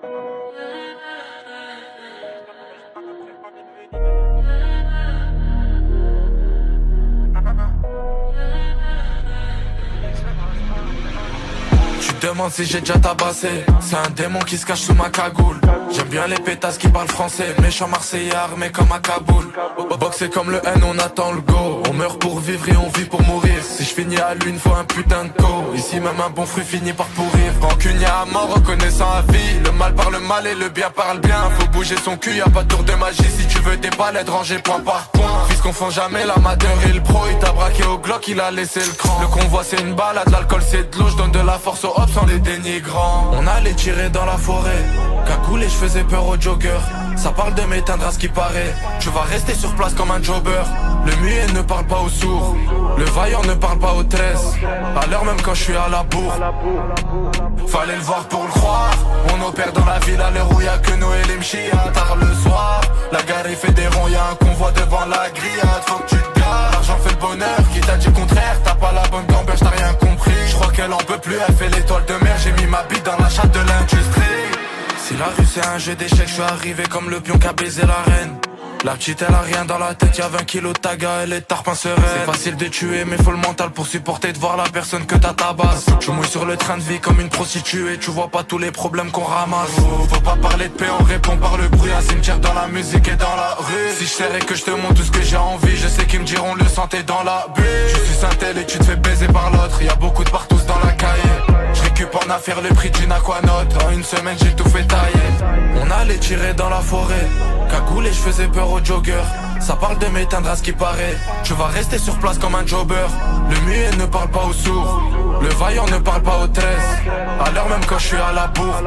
Tu te demandes si j'ai déjà tabassé. C'est un démon qui se cache sous ma cagoule. J'aime bien les pétasses qui parlent français. Méchant marseillais armé comme à Kaboul. Boxer comme le N, on attend le go. On meurt pour vivre et on vit pour mourir. Si je finis à l'une, faut un putain de co. Ici même un bon fruit finit par pourrir. Rancunier à mort, reconnaissant à vie. Le mal parle mal et le bien parle bien. Faut bouger son cul, y'a pas de tour de magie. Si tu veux des palettes rangées point par point. Fils confond jamais l'amateur et le pro. Il t'a braqué au Glock, il a laissé le cran. Le convoi c'est une balade, l'alcool c'est de l'eau. Je donne de la force aux hops sans les dénigrants. On allait tirer dans la forêt. Cagoule et je faisais peur aux joggers. Ça parle de m'éteindre à ce qui paraît. Tu vas rester sur place comme un jobber. Le muet ne parle pas aux sourds. Le vaillant ne parle pas aux 13. À l'heure même quand je suis à la bourre. Fallait le voir pour le croire. On opère dans la ville à l'heure où y'a que Noël et Mchia. Tard le soir, la gare il fait des ronds. Y'a un convoi devant la grillade. Faut que tu te gares, l'argent fait le bonheur. Qui t'a dit le contraire, t'as pas la bonne gamberge, t'as rien compris. Je crois qu'elle en peut plus, elle fait l'étoile de mer. J'ai mis ma bite dans la chatte de l'industrie. Si la rue c'est un jeu d'échecs, je suis arrivé comme le pion qui a baisé la reine. La petite elle a rien dans la tête, y'a 20 kilos de taga, elle est tarpin sereine. C'est facile de tuer mais faut le mental pour supporter de voir la personne que t'as tabasse. Je mouille sur le train de vie comme une prostituée, tu vois pas tous les problèmes qu'on ramasse. Faut pas parler de paix, on répond par le bruit. Un cimetière dans la musique et dans la rue. Si je serrais que je te montre tout ce que j'ai envie, je sais qu'ils me diront le santé dans la bulle. Je suis Saint-El et tu te fais baiser par l'autre, y'a beaucoup de partous dans la cahier. Je récup en affaire le prix d'une aquanote. En une semaine j'ai tout fait tailler. On allait tirer dans la forêt. Cagoule et je faisais peur aux joggers. Ça parle de m'éteindre à ce qui paraît. Tu vas rester sur place comme un jobber. Le muet ne parle pas aux sourds. Le vaillant ne parle pas aux 13. À l'heure même quand je suis à la bourre.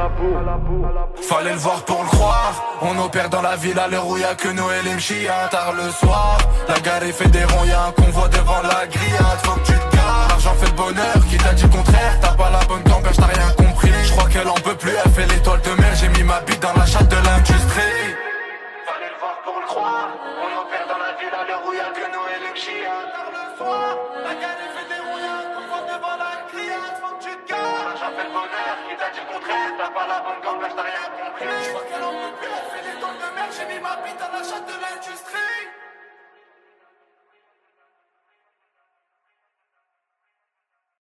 Fallait le voir pour le croire. On opère dans la ville à l'heure où y'a que Noël et Mchia. Tard le soir, la gare est fait des ronds. Y'a un convoi devant la grillade. Faut que tu te gares, l'argent fait le bonheur. Qui t'a dit le contraire, t'as pas la bonne gamberge, t'as rien compris. Je crois qu'elle en peut plus, elle fait l'étoile de mer. J'ai mis ma bite dans la chatte de l'industrie. Fallait le voir pour le croire. On opère dans la ville à l'heure où y'a que Noël et Mchia. Tard le soir, la gare est fait des ronds. Y'a un convoi devant la grillade. Faut que tu te gares, l'argent fait le bonheur. Qui t'a dit le contraire, t'as pas la bonne gamberge, t'as rien compris. Je crois qu'elle en peut plus, elle fait l'étoile de mer. J'ai mis ma bite dans la chatte de l'industrie.